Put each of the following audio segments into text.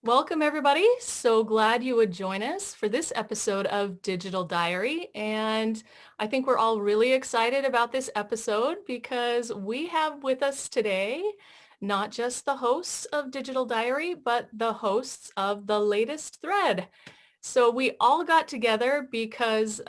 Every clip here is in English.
Welcome, everybody. So glad you would join us for this episode of Digital Diary. And I think we're all really excited about this episode because we have with us today not just the hosts of Digital Diary, but the hosts of the latest thread. So we all got together because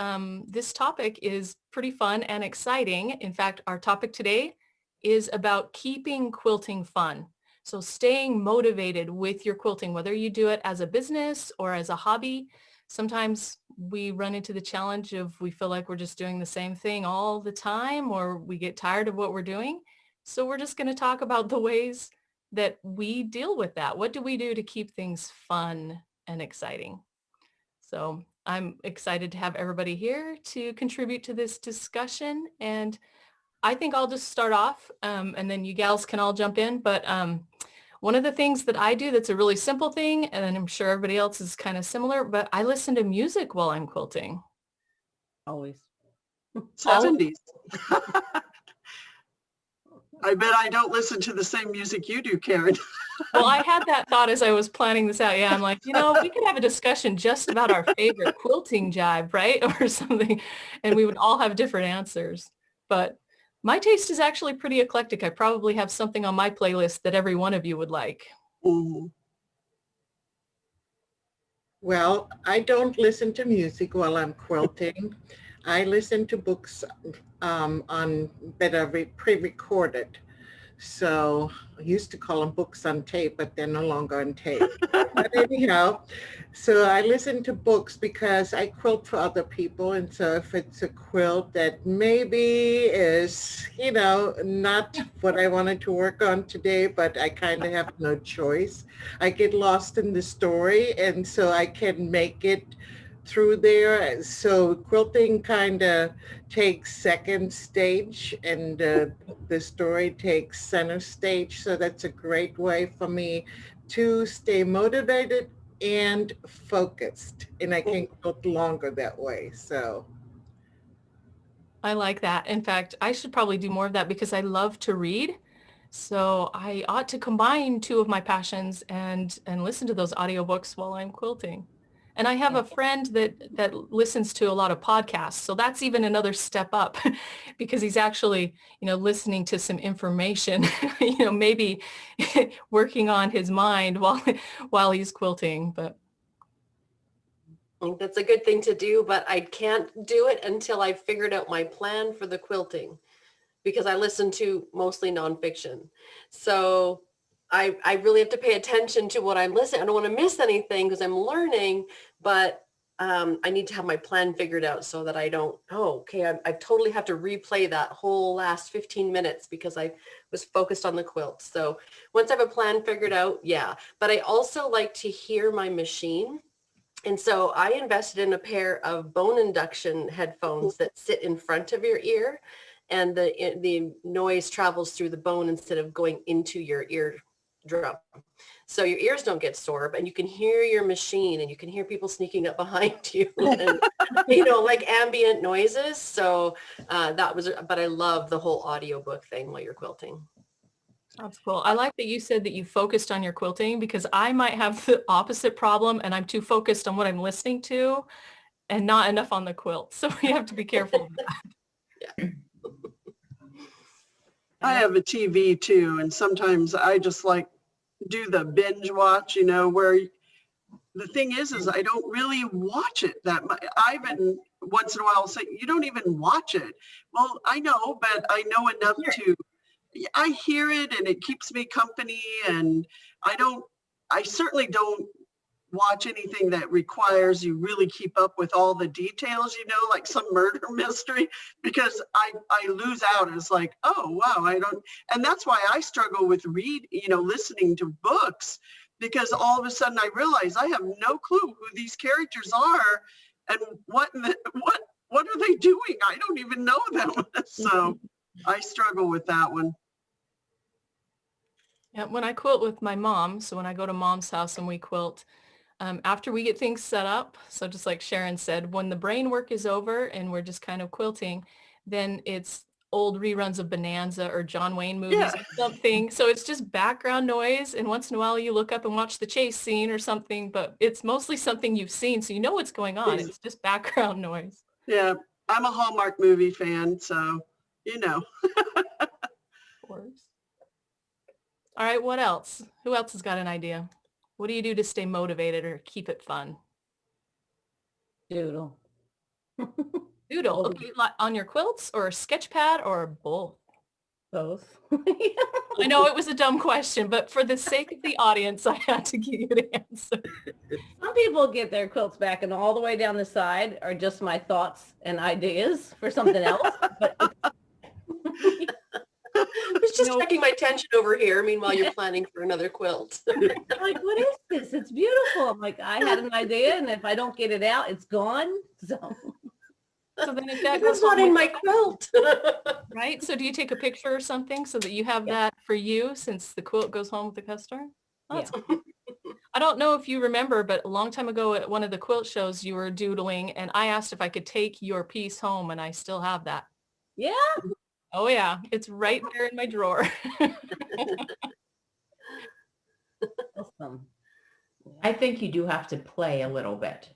this topic is pretty fun and exciting. In fact, our topic today is about keeping quilting fun. So staying motivated with your quilting, whether you do it as a business or as a hobby. Sometimes we run into the challenge of we feel like we're just doing the same thing all the time, or we get tired of what we're doing. So we're just going to talk about the ways that we deal with that. What do we do to keep things fun and exciting? So I'm excited to have everybody here to contribute to this discussion. And I think I'll just start off and then you gals can all jump in. But one of the things that I do that's a really simple thing, and I'm sure everybody else is kind of similar, but I listen to music while I'm quilting. Always. 70s. I bet I don't listen to the same music you do, Karen. Well, I had that thought as I was planning this out. Yeah, I'm like, we could have a discussion just about our favorite quilting jive, right? Or something. And we would all have different answers. But my taste is actually pretty eclectic. I probably have something on my playlist that every one of you would like. Mhm. Well, I don't listen to music while I'm quilting. I listen to books on that are pre-recorded. So I used to call them books on tape, but they're no longer on tape. But anyhow, so I listen to books because I quilt for other people. And so if it's a quilt that maybe is, not what I wanted to work on today, but I kind of have no choice, I get lost in the story. And so I can make it through there. So quilting kind of takes second stage and the story takes center stage. So that's a great way for me to stay motivated and focused. And I can quilt longer that way. So I like that. In fact, I should probably do more of that because I love to read. So I ought to combine two of my passions and listen to those audiobooks while I'm quilting. And I have a friend that listens to a lot of podcasts. So that's even another step up because he's actually, listening to some information, maybe working on his mind while he's quilting. But I think that's a good thing to do, but I can't do it until I've figured out my plan for the quilting because I listen to mostly nonfiction. So I really have to pay attention to what I'm listening. I don't want to miss anything because I'm learning, but I need to have my plan figured out so that I don't, I totally have to replay that whole last 15 minutes because I was focused on the quilt. So once I have a plan figured out, yeah. But I also like to hear my machine. And so I invested in a pair of bone induction headphones that sit in front of your ear, and the noise travels through the bone instead of going into your eardrum. So your ears don't get sore, and you can hear your machine and you can hear people sneaking up behind you and, like ambient noises. So but I love the whole audiobook thing while you're quilting. that's cool. I like that you said that you focused on your quilting because I might have the opposite problem and I'm too focused on what I'm listening to and not enough on the quilt. So we have to be careful of that. Yeah. I have a TV too, and sometimes I just do the binge watch, where the thing is I don't really watch it that much. Ivan once in a while will say, you don't even watch it. Well, I know, but I know enough I hear it and it keeps me company, and I certainly don't watch anything that requires you really keep up with all the details, like some murder mystery, because I lose out. It's like, oh, wow, and that's why I struggle with listening to books, because all of a sudden I realize I have no clue who these characters are and what are they doing? I don't even know them. So I struggle with that one. Yeah, when I quilt with my mom, so when I go to mom's house and we quilt, after we get things set up, so just like Sharon said, when the brain work is over and we're just kind of quilting, then it's old reruns of Bonanza or John Wayne movies Yeah. or something. So it's just background noise. And once in a while you look up and watch the chase scene or something, but it's mostly something you've seen. So you know what's going on. It's just background noise. Yeah. I'm a Hallmark movie fan, so, you know. Of course. All right, what else? Who else has got an idea? What do you do to stay motivated or keep it fun? Doodle. Doodle. Well, Okay, on your quilts or sketch pad or both? Both. I know it was a dumb question, but for the sake of the audience, I had to give you the answer. Some people get their quilts back and all the way down the side are just my thoughts and ideas for something else. But I was just checking my tension over here. Meanwhile, you're planning for another quilt. I'm like, what is this? It's beautiful. I'm like, I had an idea, and if I don't get it out, it's gone. So then if that That's goes not home in with- my quilt. right? So do you take a picture or something so that you have that for you since the quilt goes home with the customer? Oh, that's cool. I don't know if you remember, but a long time ago at one of the quilt shows you were doodling and I asked if I could take your piece home and I still have that. Yeah. Oh yeah, it's right there in my drawer. Awesome. I think you do have to play a little bit.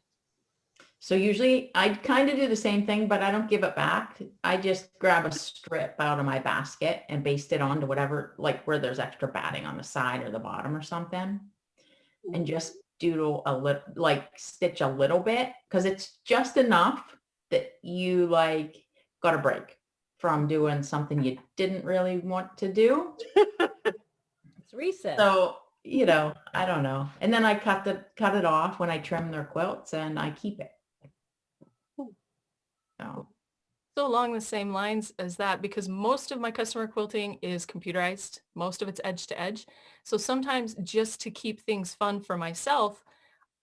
So usually I kind of do the same thing, but I don't give it back. I just grab a strip out of my basket and baste it onto whatever, like where there's extra batting on the side or the bottom or something. And just doodle a little, like stitch a little bit, because it's just enough that you like got a break from doing something you didn't really want to do. It's recess. So, you know, I don't know. And then I cut it off when I trim their quilts and I keep it. So, So along the same lines as that, because most of my customer quilting is computerized, most of it's edge to edge. So sometimes just to keep things fun for myself,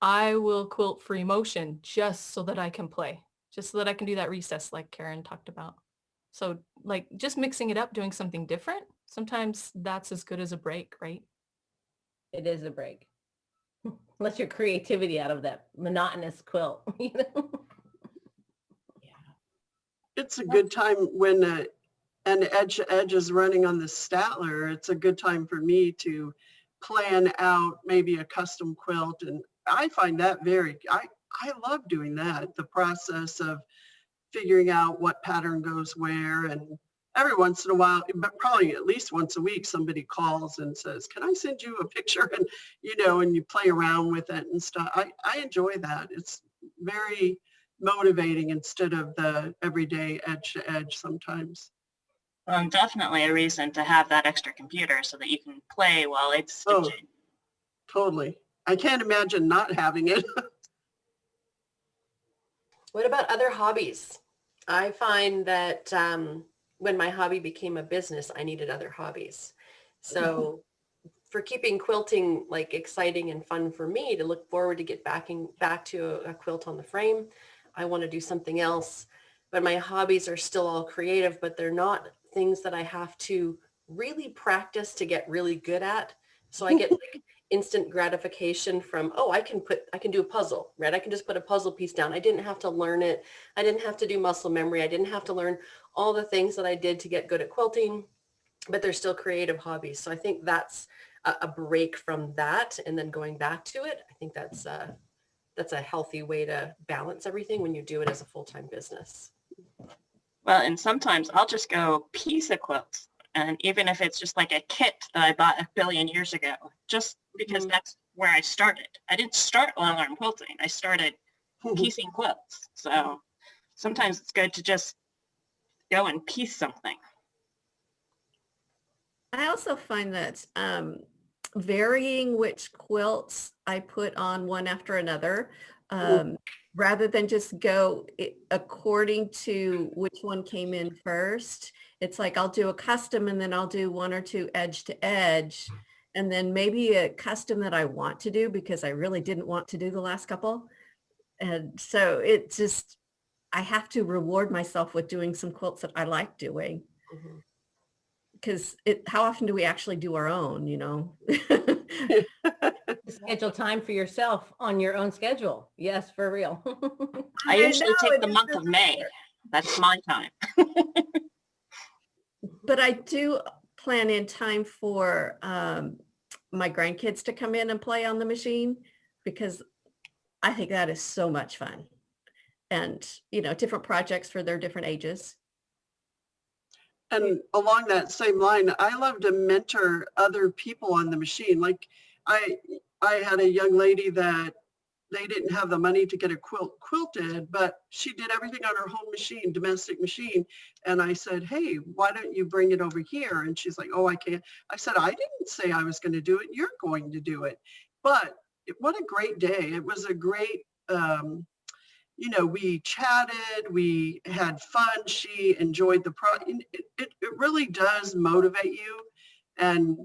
I will quilt for emotion just so that I can play, just so that I can do that recess like Karen talked about. So like just mixing it up, doing something different, sometimes that's as good as a break, right? It is a break. Let your creativity out of that monotonous quilt. You know? It's a good time when an edge to edge is running on the Statler. It's a good time for me to plan out maybe a custom quilt. And I find that I love doing that, the process of figuring out what pattern goes where. And every once in a while, but probably at least once a week, somebody calls and says, can I send you a picture? And, you know, and you play around with it and stuff. I enjoy that. It's very motivating instead of the everyday edge to edge sometimes. Well, and definitely a reason to have that extra computer so that you can play while it's Oh, stitching. totally. I can't imagine not having it. What about other hobbies? I find that when my hobby became a business, I needed other hobbies. So for keeping quilting like exciting and fun for me to look forward to get back to a quilt on the frame, I want to do something else. But my hobbies are still all creative, but they're not things that I have to really practice to get really good at. So I get like instant gratification from, oh, I can do a puzzle, right? I can just put a puzzle piece down. I didn't have to learn it. I didn't have to do muscle memory. I didn't have to learn all the things that I did to get good at quilting, but they're still creative hobbies. So I think that's a break from that and then going back to it. I think that's a healthy way to balance everything when you do it as a full-time business. Well, and sometimes I'll just go piece a quilt. And even if it's just like a kit that I bought a billion years ago, just because that's where I started. I didn't start long-arm quilting. I started piecing quilts. So sometimes it's good to just go and piece something. I also find that varying which quilts I put on one after another, rather than just go according to which one came in first. It's like I'll do a custom and then I'll do one or two edge to edge, and then maybe a custom that I want to do because I really didn't want to do the last couple. And so it just, I have to reward myself with doing some quilts that I like doing. Because how often do we actually do our own, you know? Schedule time for yourself on your own schedule. Yes, for real. I usually take the month of May. That's my time. but I do plan in time for my grandkids to come in and play on the machine, because I think that is so much fun. And, different projects for their different ages. And along that same line, I love to mentor other people on the machine. Like I had a young lady that they didn't have the money to get a quilt quilted, but she did everything on her home machine, domestic machine. And I said, hey, why don't you bring it over here? And she's like, oh, I can't. I said, I didn't say I was going to do it. You're going to do it. But what a great day. It was a great, we chatted, we had fun. She enjoyed the it really does motivate you. And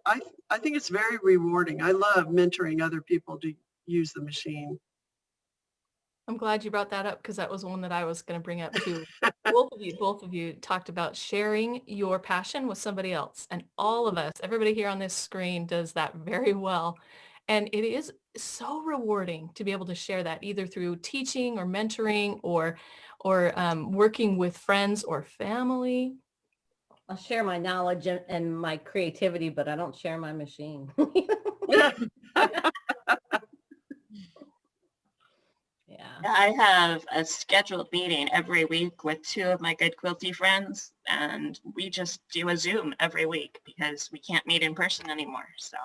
I think it's very rewarding. I love mentoring other people to use the machine. I'm glad you brought that up, because that was one that I was going to bring up too. Both of you talked about sharing your passion with somebody else. And all of us, everybody here on this screen does that very well. And it is so rewarding to be able to share that, either through teaching or mentoring or working with friends or family. I'll share my knowledge and my creativity, but I don't share my machine. Yeah. I have a scheduled meeting every week with 2 of my good quilty friends, and we just do a Zoom every week because we can't meet in person anymore. So.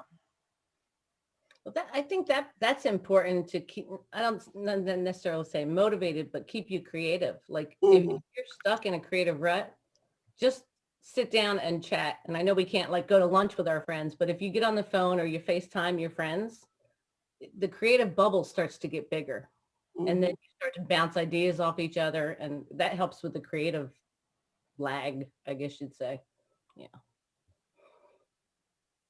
Well, I think that's important to keep. I don't necessarily say motivated, but keep you creative. Like if you're stuck in a creative rut, just sit down and chat. And I know we can't like go to lunch with our friends, but if you get on the phone or you FaceTime your friends, the creative bubble starts to get bigger. And then you start to bounce ideas off each other, and that helps with the creative lag, I guess you'd say. Yeah.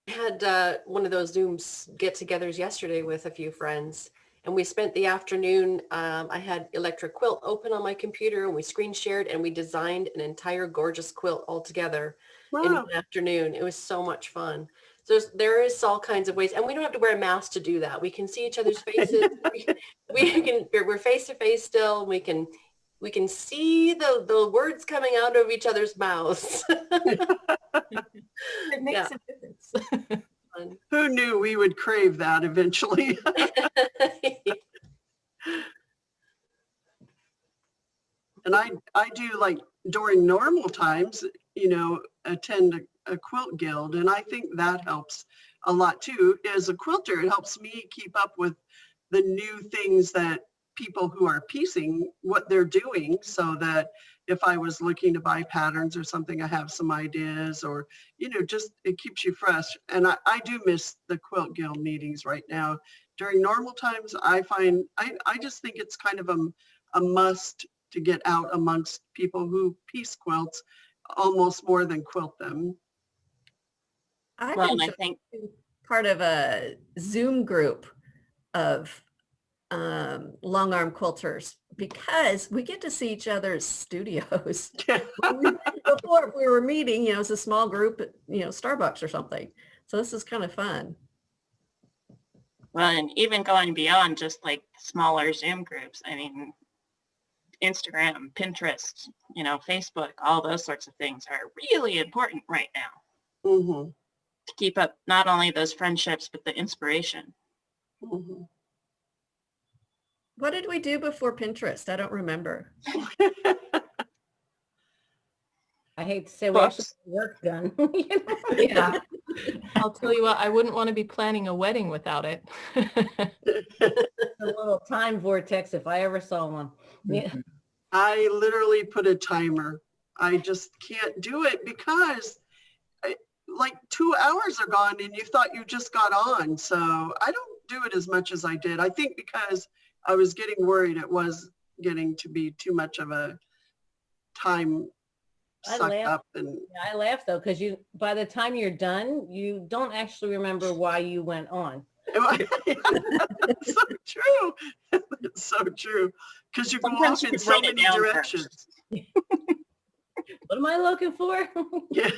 I had one of those Zooms get-togethers yesterday with a few friends, and we spent the afternoon. I had Electric Quilt open on my computer, and we screen shared, and we designed an entire gorgeous quilt all together in one afternoon. It was so much fun. So there is all kinds of ways, and we don't have to wear a mask to do that. We can see each other's faces. We're face to face still. We can see the words coming out of each other's mouths. It makes a difference. Who knew we would crave that eventually? And I do, like, during normal times, attend a quilt guild. And I think that helps a lot too. As a quilter, it helps me keep up with the new things that people who are piecing, what they're doing, so that if I was looking to buy patterns or something, I have some ideas, or, just it keeps you fresh. And I do miss the quilt guild meetings right now. During normal times, I find, I just think it's kind of a must to get out amongst people who piece quilts almost more than quilt them. I've been part of a Zoom group of long arm quilters, because we get to see each other's studios. Before we were meeting, it's a small group at, Starbucks or something. So this is kind of fun. Well, and even going beyond just like smaller Zoom groups, I mean, Instagram, Pinterest, Facebook, all those sorts of things are really important right now. Mm-hmm. To keep up not only those friendships, but the inspiration. Mm-hmm. What did we do before Pinterest? I don't remember. I hate to say we actually got work done. Yeah. I'll tell you what, I wouldn't want to be planning a wedding without it. A little time vortex if I ever saw one. Yeah. I literally put a timer. I just can't do it because like 2 hours are gone and you thought you just got on. So I don't do it as much as I did. I think because I was getting worried it was getting to be too much of a time sucked up. And I laugh though, because by the time you're done, you don't actually remember why you went on. It's so true. It's so true. Because you go off in so many directions. What am I looking for? Yeah.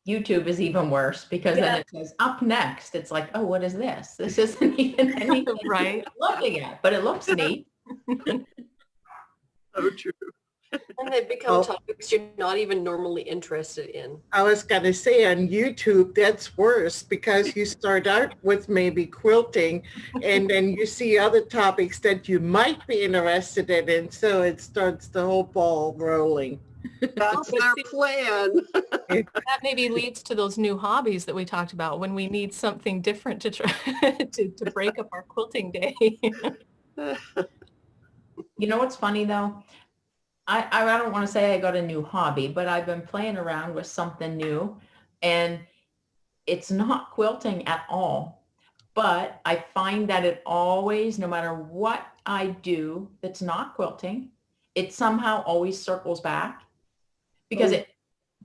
YouTube is even worse, because then it says up next. It's like, oh, what is this? This isn't even anything right looking at, but it looks neat. So true. And And they become Oh. topics you're not even normally interested in. I was going to say on YouTube, that's worse because you start out with maybe quilting and then you see other topics that you might be interested in. And so it starts the whole ball rolling. That's their plan. That maybe leads to those new hobbies that we talked about when we need something different to try to break up our quilting day. You know what's funny though? I don't want to say I got a new hobby, but I've been playing around with something new, and it's not quilting at all. But I find that it always, no matter what I do that's not quilting, it somehow always circles back because it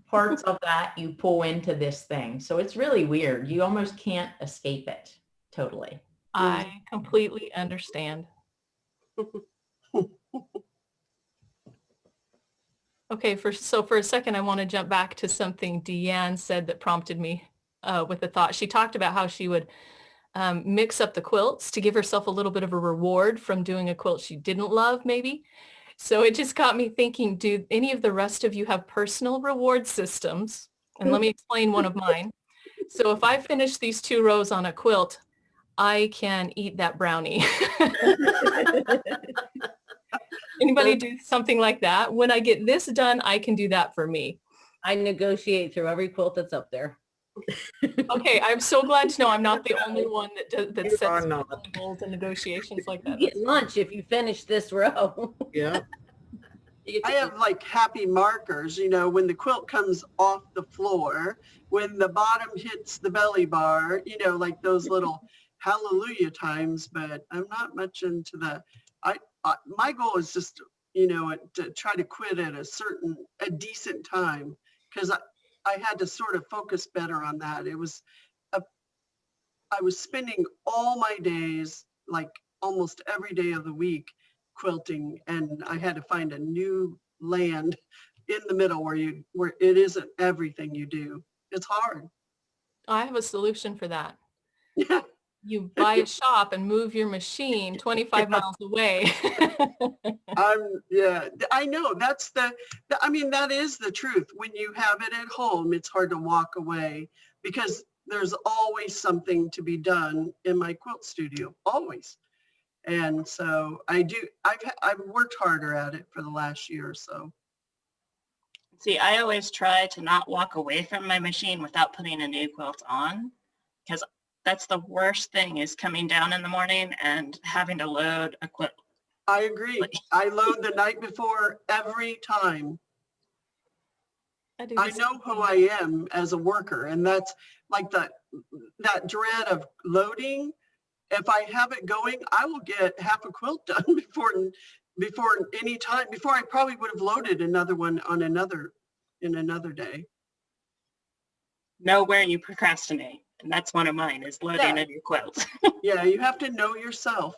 parts of that you pull into this thing. So it's really weird. You almost can't escape it totally. I completely understand. Okay, so for a second, I want to jump back to something Deanne said that prompted me with a thought. She talked about how she would mix up the quilts to give herself a little bit of a reward from doing a quilt she didn't love, maybe. So it just got me thinking, do any of the rest of you have personal reward systems? And let me explain one of mine. So if I finish these 2 rows on a quilt, I can eat that brownie. Anybody do something like that? When I get this done, I can do that for me. I negotiate through every quilt that's up there. Okay, I'm so glad to know I'm not the only one that You are sets not. goals and negotiations like that. You get lunch if you finish this row. Yeah. I have like happy markers, you know, when the quilt comes off the floor, when the bottom hits the belly bar, you know, like those little hallelujah times, but I'm not much into the, my goal is just, you know, to try to quit at a decent time, because I had to sort of focus better on that. I was spending all my days, like almost every day of the week, quilting, and I had to find a new land in the middle where it isn't everything you do. It's hard. I have a solution for that. Yeah. You buy a shop and move your machine 25 miles away. Yeah, I know I mean, that is the truth. When you have it at home, it's hard to walk away because there's always something to be done in my quilt studio, always. And so I've worked harder at it for the last year or so. See, I always try to not walk away from my machine without putting a new quilt on, because that's the worst thing, is coming down in the morning and having to load a quilt. I agree. I load the night before every time. I know who I am as a worker, and that's like that dread of loading. If I have it going, I will get half a quilt done before I probably would have loaded another one in another day. Know where you procrastinate. And that's one of mine, is loading a new quilt. Yeah, you have to know yourself.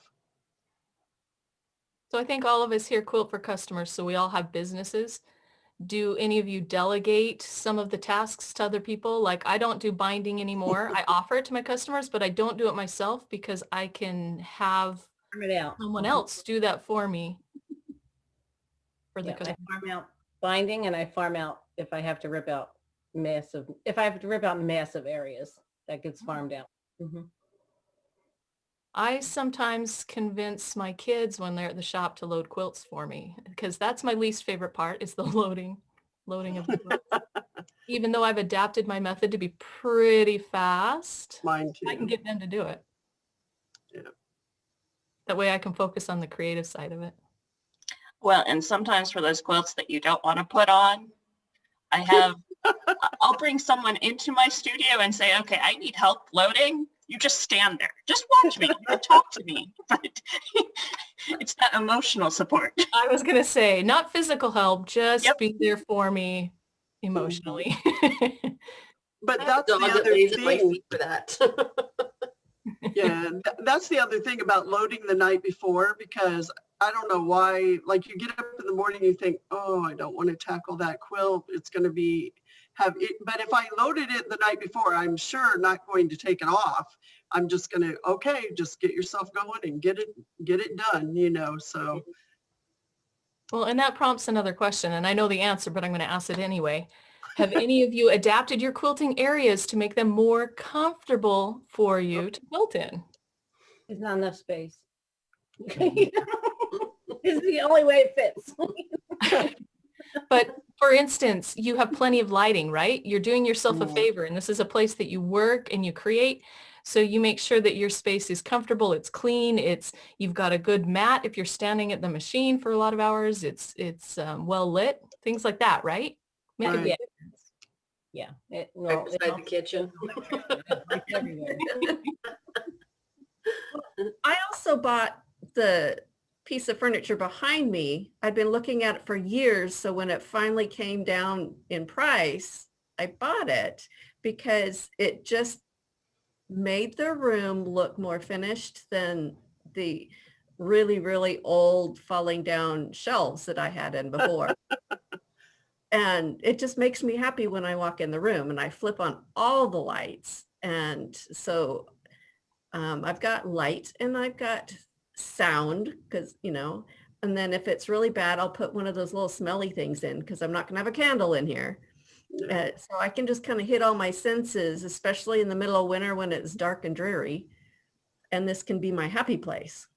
So I think all of us here quilt for customers, so we all have businesses. Do any of you delegate some of the tasks to other people? Like, I don't do binding anymore. I offer it to my customers, but I don't do it myself because I can have someone else do that for me. For the customer. I farm out binding, and I farm out if I have to rip out massive areas, that gets farmed out. Mm-hmm. I sometimes convince my kids when they're at the shop to load quilts for me, because that's my least favorite part, is the loading of the quilts. Even though I've adapted my method to be pretty fast, Mine too. I can get them to do it. Yeah. That way I can focus on the creative side of it. Well, and sometimes for those quilts that you don't want to put on, I'll bring someone into my studio and say, okay, I need help loading. You just stand there. Just watch me. Or talk to me. But it's that emotional support. I was going to say, not physical help, just be there for me emotionally. But that's the other thing. For that. Yeah, that's the other thing about loading the night before, because I don't know why, like you get up in the morning, you think, oh, I don't want to tackle that quilt. It's going to but if I loaded it the night before, I'm sure not going to take it off. I'm just going to, just get yourself going and get it done, so Well, and that prompts another question, and I know the answer, but I'm going to ask it anyway. Have any of you adapted your quilting areas to make them more comfortable for you to quilt in? There's not enough space. This is the only way it fits. But for instance, you have plenty of lighting, right? You're doing yourself a Mhm. favor, and this is a place that you work and you create. So you make sure that your space is comfortable, it's clean, you've got a good mat if you're standing at the machine for a lot of hours, it's well lit, things like that, right? Make a Right. big Yeah. Right beside the kitchen. It's everywhere. I also bought the piece of furniture behind me. I'd been looking at it for years. So when it finally came down in price, I bought it because it just made the room look more finished than the really, really old falling down shelves that I had in before. And it just makes me happy when I walk in the room and I flip on all the lights. And so I've got light and I've got sound because, and then if it's really bad, I'll put one of those little smelly things in because I'm not going to have a candle in here. So I can just kind of hit all my senses, especially in the middle of winter when it's dark and dreary. And this can be my happy place.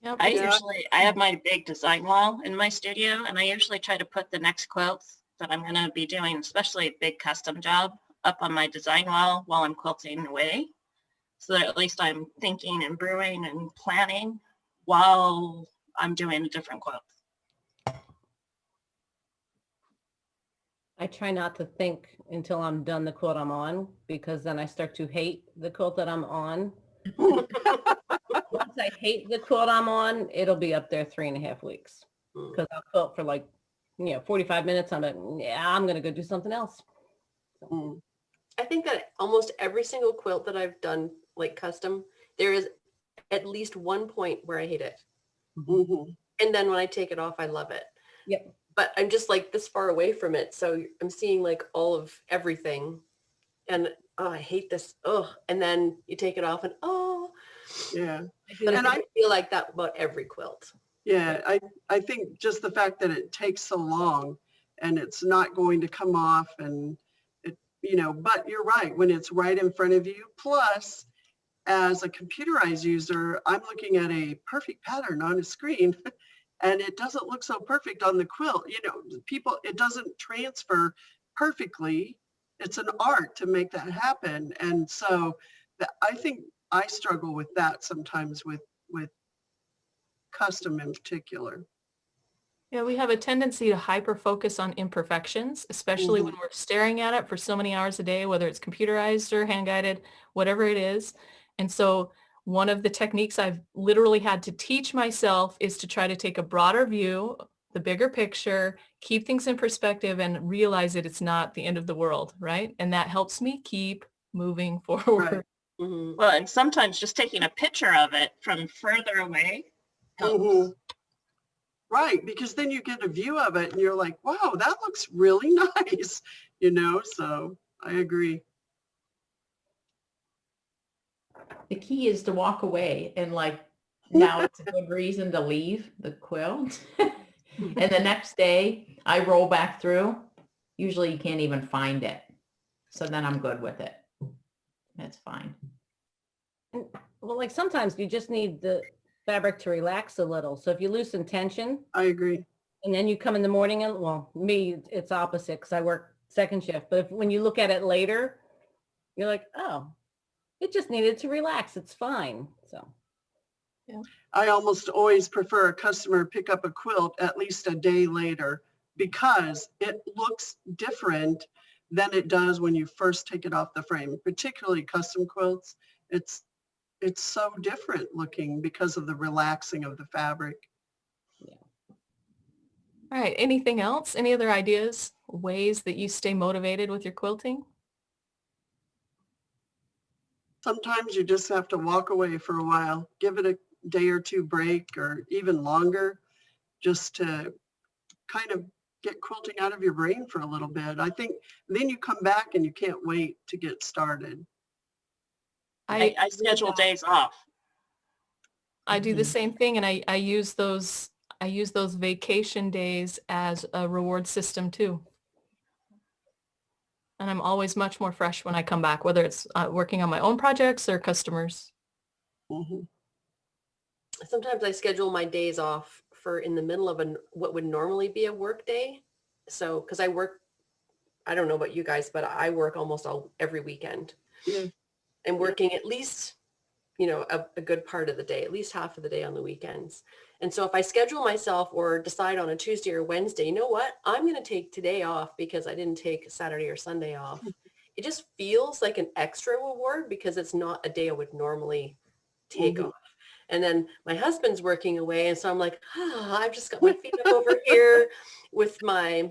Yep. I have my big design wall in my studio, and I usually try to put the next quilts that I'm going to be doing, especially a big custom job, up on my design wall while I'm quilting away, so that at least I'm thinking and brewing and planning while I'm doing a different quilt. I try not to think until I'm done the quilt I'm on, because then I start to hate the quilt that I'm on. Once I hate the quilt I'm on, it'll be up there 3.5 weeks because I'll quilt for 45 minutes. I'm like, yeah, I'm going to go do something else. Mm. I think that almost every single quilt that I've done, like custom, there is at least one point where I hate it. Mhm. And then when I take it off, I love it. Yep. But I'm just like this far away from it. So I'm seeing like all of everything. And oh, I hate this. Oh, and then you take it off and oh. Yeah. But And I feel like that about every quilt. Yeah, I think just the fact that it takes so long and it's not going to come off and but you're right, when it's right in front of you. Plus, as a computerized user, I'm looking at a perfect pattern on a screen and it doesn't look so perfect on the quilt. It doesn't transfer perfectly. It's an art to make that happen. And so I think I struggle with that sometimes with custom in particular. Yeah, we have a tendency to hyper focus on imperfections, especially when we're staring at it for so many hours a day, whether it's computerized or hand guided, whatever it is. And so one of the techniques I've literally had to teach myself is to try to take a broader view, the bigger picture, keep things in perspective and realize that it's not the end of the world, right? And that helps me keep moving forward. Right. Mm-hmm. Well, and sometimes just taking a picture of it from further away helps. Mhm. Right, because then you get a view of it and you're like, wow, that looks really nice, so I agree. The key is to walk away and now it's a good reason to leave the quilt. And the next day I roll back through. Usually you can't even find it. So then I'm good with it. That's fine. Well, sometimes you just need the fabric to relax a little. So if you loosen tension I agree. and then you come in the morning and, well, me, it's opposite because I work second shift. But when you look at it later, you're like, oh, it just needed to relax. It's fine. So. Yeah. I almost always prefer a customer pick up a quilt at least a day later because it looks different than it does when you first take it off the frame, particularly custom quilts. It's so different looking because of the relaxing of the fabric. All right. Anything else? Any other ideas, ways that you stay motivated with your quilting? Sometimes you just have to walk away for a while, give it a day or two break or even longer just to kind of get quilting out of your brain for a little bit. I think then you come back and you can't wait to get started. I schedule days off. I do the same thing, and I use those I use those vacation days as a reward system too. And I'm always much more fresh when I come back, whether it's working on my own projects or customers. Mhm. Sometimes I schedule my days off for in the middle of what would normally be a work day. So, because I work, I don't know about you guys, but I work almost every weekend. Yeah. And working at least, a good part of the day, at least half of the day on the weekends. And so if I schedule myself or decide on a Tuesday or Wednesday, you know what, I'm going to take today off because I didn't take Saturday or Sunday off. It just feels like an extra reward because it's not a day I would normally take off. And then my husband's working away. And so I'm like, I've just got my feet up over here with my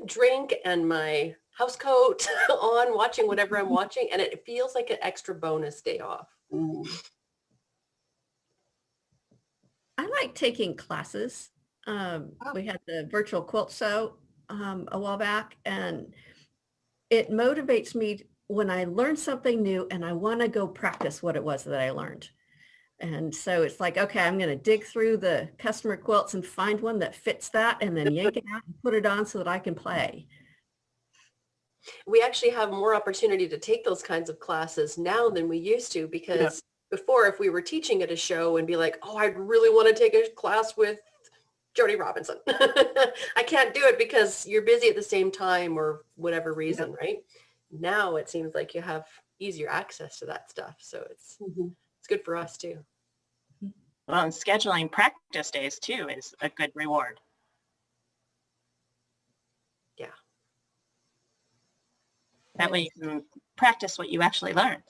drink and my house coat on, watching whatever I'm watching. And it feels like an extra bonus day off. I like taking classes. We had the virtual quilt show a while back, and it motivates me when I learn something new and I want to go practice what it was that I learned. And so it's like, okay, I'm going to dig through the customer quilts and find one that fits that and then yank it out and put it on so that I can play. We actually have more opportunity to take those kinds of classes now than we used to, because before, if we were teaching at a show and be like, oh, I really want to take a class with Jody Robinson. I can't do it because you're busy at the same time or whatever reason, right? Now it seems like you have easier access to that stuff. So it's good for us too. Well, and scheduling practice days too is a good reward. Yeah. That way you can practice what you actually learned.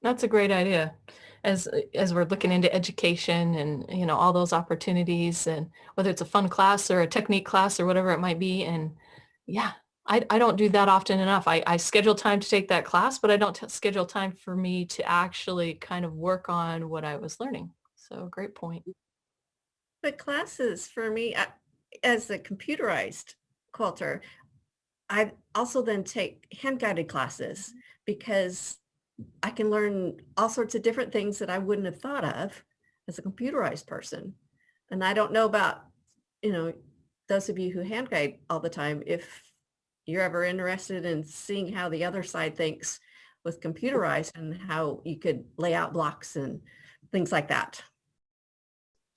That's a great idea. As we're looking into education and, all those opportunities, and whether it's a fun class or a technique class or whatever it might be. And yeah, I don't do that often enough. I schedule time to take that class, but I don't schedule time for me to actually kind of work on what I was learning. So great point. But classes for me, as a computerized quilter, I also then take hand-guided classes because I can learn all sorts of different things that I wouldn't have thought of as a computerized person. And I don't know about, those of you who hand guide all the time, if you're ever interested in seeing how the other side thinks with computerized and how you could lay out blocks and things like that.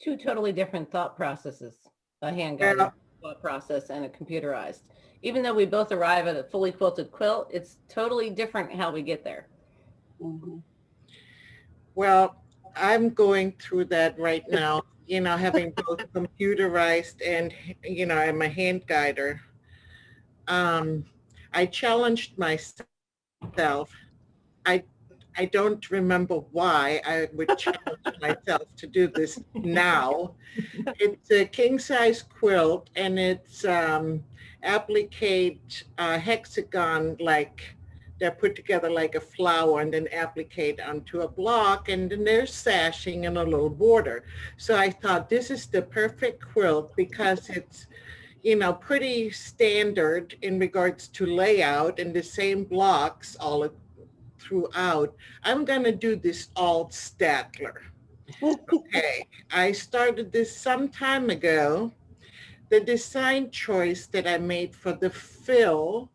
Two totally different thought processes, a hand-guided thought process and a computerized. Even though we both arrive at a fully quilted quilt, it's totally different how we get there. Well, I'm going through that right now, having both computerized and, I'm a hand guider. I challenged myself. I don't remember why I would challenge myself to do this now. It's a king size quilt, and it's applique hexagon, like they're put together like a flower and then applique onto a block, and then there's sashing and a little border. So I thought this is the perfect quilt because it's pretty standard in regards to layout and the same blocks all throughout. I'm going to do this all Statler. Okay, I started this some time ago. The design choice that I made for the fill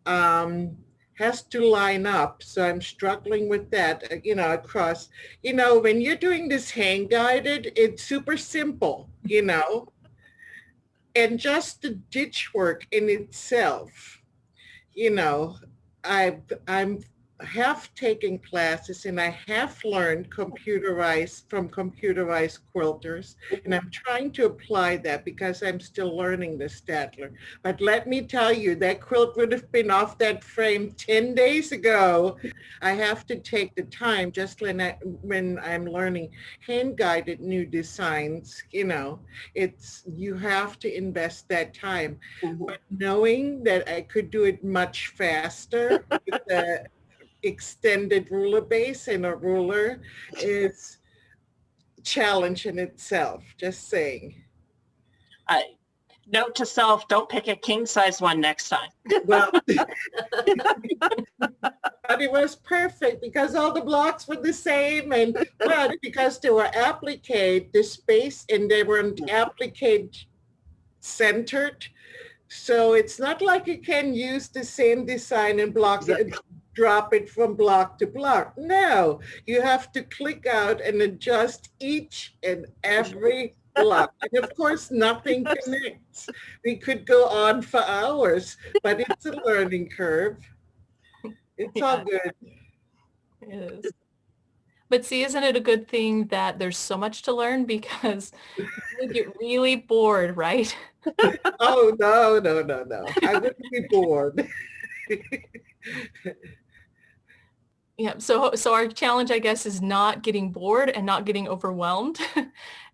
has to line up. So I'm struggling with that, across, when you're doing this hand guided, it's super simple, and just the ditch work in itself, I'm have taken classes and I have learned from computerized quilters, and I'm trying to apply that because I'm still learning the Statler. But let me tell you, that quilt would have been off that frame 10 days ago. I have to take the time just when I'm learning hand-guided new designs, you have to invest that time. But knowing that I could do it much faster with the extended ruler base and a ruler is challenge in itself, just saying. Note to self, don't pick a king size one next time. Well, But it was perfect because all the blocks were the same, and but because they were applique, the space, and they weren't applique centered. So it's not like you can use the same design and block it and drop it from block to block. No, you have to click out and adjust each and every block. And of course, nothing connects. We could go on for hours, but it's a learning curve. It's all good. It is. But see, isn't it a good thing that there's so much to learn because you get really bored, right? Oh, no, no, no, no. I wouldn't be bored. Yeah, so our challenge, I guess, is not getting bored and not getting overwhelmed.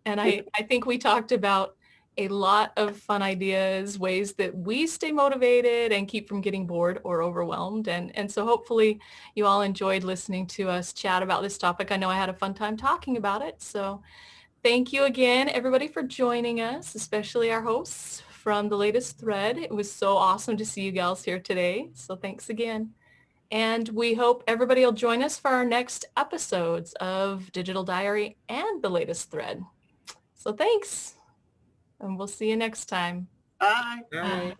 And I think we talked about a lot of fun ideas, ways that we stay motivated and keep from getting bored or overwhelmed. And so hopefully you all enjoyed listening to us chat about this topic. I know I had a fun time talking about it. So thank you again, everybody, for joining us, especially our hosts from the latest thread. It was so awesome to see you gals here today. So thanks again. And we hope everybody will join us for our next episodes of Digital Diary and the latest thread. So thanks, and we'll see you next time. Bye. Bye.